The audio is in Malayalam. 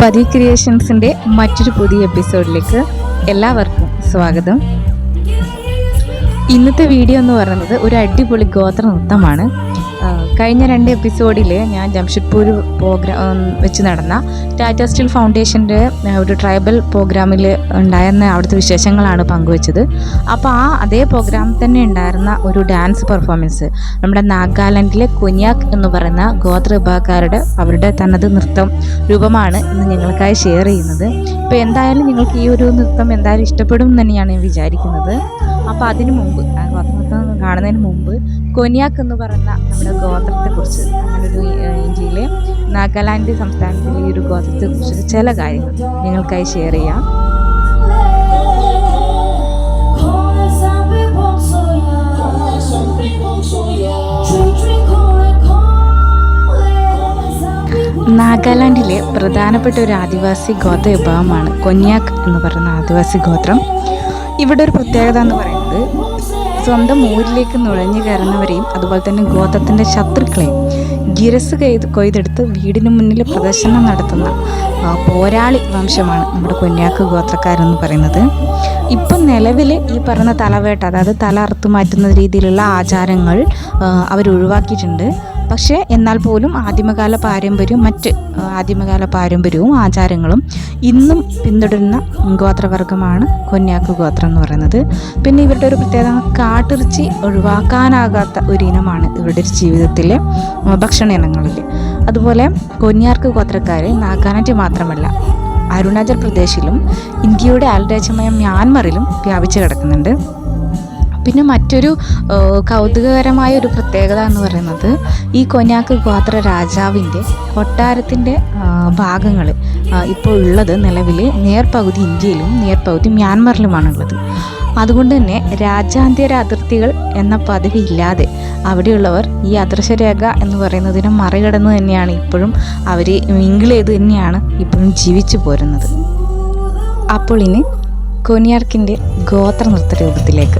പതി ക്രിയേഷൻസിൻ്റെ മറ്റൊരു പുതിയ എപ്പിസോഡിലേക്ക് എല്ലാവർക്കും സ്വാഗതം. ഇന്നത്തെ വീഡിയോ എന്ന് പറയുന്നത് ഒരു അടിപൊളി ഗോത്ര നൃത്തമാണ്. കഴിഞ്ഞ 2 എപ്പിസോഡിൽ ഞാൻ ജംഷഡ്പൂർ പ്രോഗ്രാം വെച്ച് നടന്ന ടാറ്റ സ്റ്റീൽ ഫൗണ്ടേഷൻ്റെ ഒരു ട്രൈബൽ പ്രോഗ്രാമിൽ ഉണ്ടായിരുന്ന അവിടുത്തെ വിശേഷങ്ങളാണ് പങ്കുവച്ചത്. അപ്പോൾ അതേ പ്രോഗ്രാമിൽ തന്നെ ഉണ്ടായിരുന്ന ഒരു ഡാൻസ് പെർഫോമൻസ് നമ്മുടെ നാഗാലാൻഡിലെ കൊന്യാക് എന്ന് പറയുന്ന ഗോത്ര വിഭാഗക്കാരുടെ അവരുടെ തനത് നൃത്തം രൂപമാണ് ഇന്ന് ഞങ്ങൾക്കായി ഷെയർ ചെയ്യുന്നത്. ഇപ്പോൾ എന്തായാലും നിങ്ങൾക്ക് ഈ ഒരു നൃത്തം എന്തായാലും ഇഷ്ടപ്പെടും എന്ന് തന്നെയാണ് ഞാൻ വിചാരിക്കുന്നത്. അപ്പോൾ അതിനു മുമ്പ് ഗോത്ര നൃത്തം കാണുന്നതിന് മുമ്പ് കൊന്യാക് എന്ന് പറയുന്ന നമ്മുടെ ഗോത്രത്തെക്കുറിച്ച്, അങ്ങനൊരു ഇന്ത്യയിലെ നാഗാലാൻഡ് സംസ്ഥാനത്തിലെ ഈ ഒരു ഗോത്രത്തെക്കുറിച്ച് ചില കാര്യങ്ങൾ നിങ്ങൾക്കായി ഷെയർ ചെയ്യാം. നാഗാലാൻഡിലെ പ്രധാനപ്പെട്ട ഒരു ആദിവാസി ഗോത്ര വിഭാഗമാണ് കൊന്യാക് എന്ന് പറയുന്ന ആദിവാസി ഗോത്രം. ഇവിടെ ഒരു പ്രത്യേകത എന്ന് പറയുന്നത് സ്വന്തം ഊരിലേക്ക് നുഴഞ്ഞു കയറുന്നവരെയും അതുപോലെ തന്നെ ഗോത്രത്തിൻ്റെ ശത്രുക്കളെയും ഗിരസ് കൊയ്തെടുത്ത് വീടിന് മുന്നിൽ പ്രദർശനം നടത്തുന്ന പോരാളി വംശമാണ് നമ്മുടെ കൊന്യാക് ഗോത്രക്കാരെന്ന് പറയുന്നത്. ഇപ്പം നിലവിൽ ഈ പറഞ്ഞ തലവേട്ട, അതായത് തല അറുത്തു മാറ്റുന്ന രീതിയിലുള്ള ആചാരങ്ങൾ അവരൊഴിവാക്കിയിട്ടുണ്ട്. പക്ഷേ എന്നാൽ പോലും ആദിമകാല പാരമ്പര്യവും ആചാരങ്ങളും ഇന്നും പിന്തുടരുന്ന ഗോത്രവർഗമാണ് കൊന്യാക് ഗോത്രം എന്ന് പറയുന്നത്. പിന്നെ ഇവരുടെ ഒരു പ്രത്യേകത, കാട്ടിറച്ചി ഒഴിവാക്കാനാകാത്ത ഒരു ഇനമാണ് ഇവരുടെ ജീവിതത്തിലെ ഭക്ഷണ ഇനങ്ങളിൽ. അതുപോലെ കൊന്യാക് ഗോത്രക്കാർ നാഗാലാൻഡിൽ മാത്രമല്ല അരുണാചൽ പ്രദേശിലും ഇന്ത്യയുടെ അയൽരാജ്യമായ മ്യാൻമറിലും വ്യാപിച്ചു കിടക്കുന്നുണ്ട്. പിന്നെ മറ്റൊരു കൗതുകകരമായ ഒരു പ്രത്യേകത എന്ന് പറയുന്നത് ഈ കൊന്യാക് ഗോത്ര രാജാവിൻ്റെ കൊട്ടാരത്തിൻ്റെ ഭാഗങ്ങൾ ഇപ്പോൾ ഉള്ളത് നിലവിൽ നേർപകുതി ഇന്ത്യയിലും നേർപകുതി മ്യാൻമറിലുമാണുള്ളത്. അതുകൊണ്ട് തന്നെ രാജ്യാന്തര അതിർത്തികൾ എന്ന പദവി ഇല്ലാതെ അവിടെയുള്ളവർ ഈ അദൃശ്യരേഖ എന്ന് പറയുന്നതിനെ മറികടന്ന് തന്നെയാണ് ഇപ്പോഴും അവർ മിങ്കിൾ ചെയ്ത് തന്നെയാണ് ഇപ്പോഴും ജീവിച്ചു പോരുന്നത്. അപ്പോൾ ഇനി കൊന്യാക്കിൻ്റെ ഗോത്ര നൃത്ത രൂപത്തിലേക്ക്.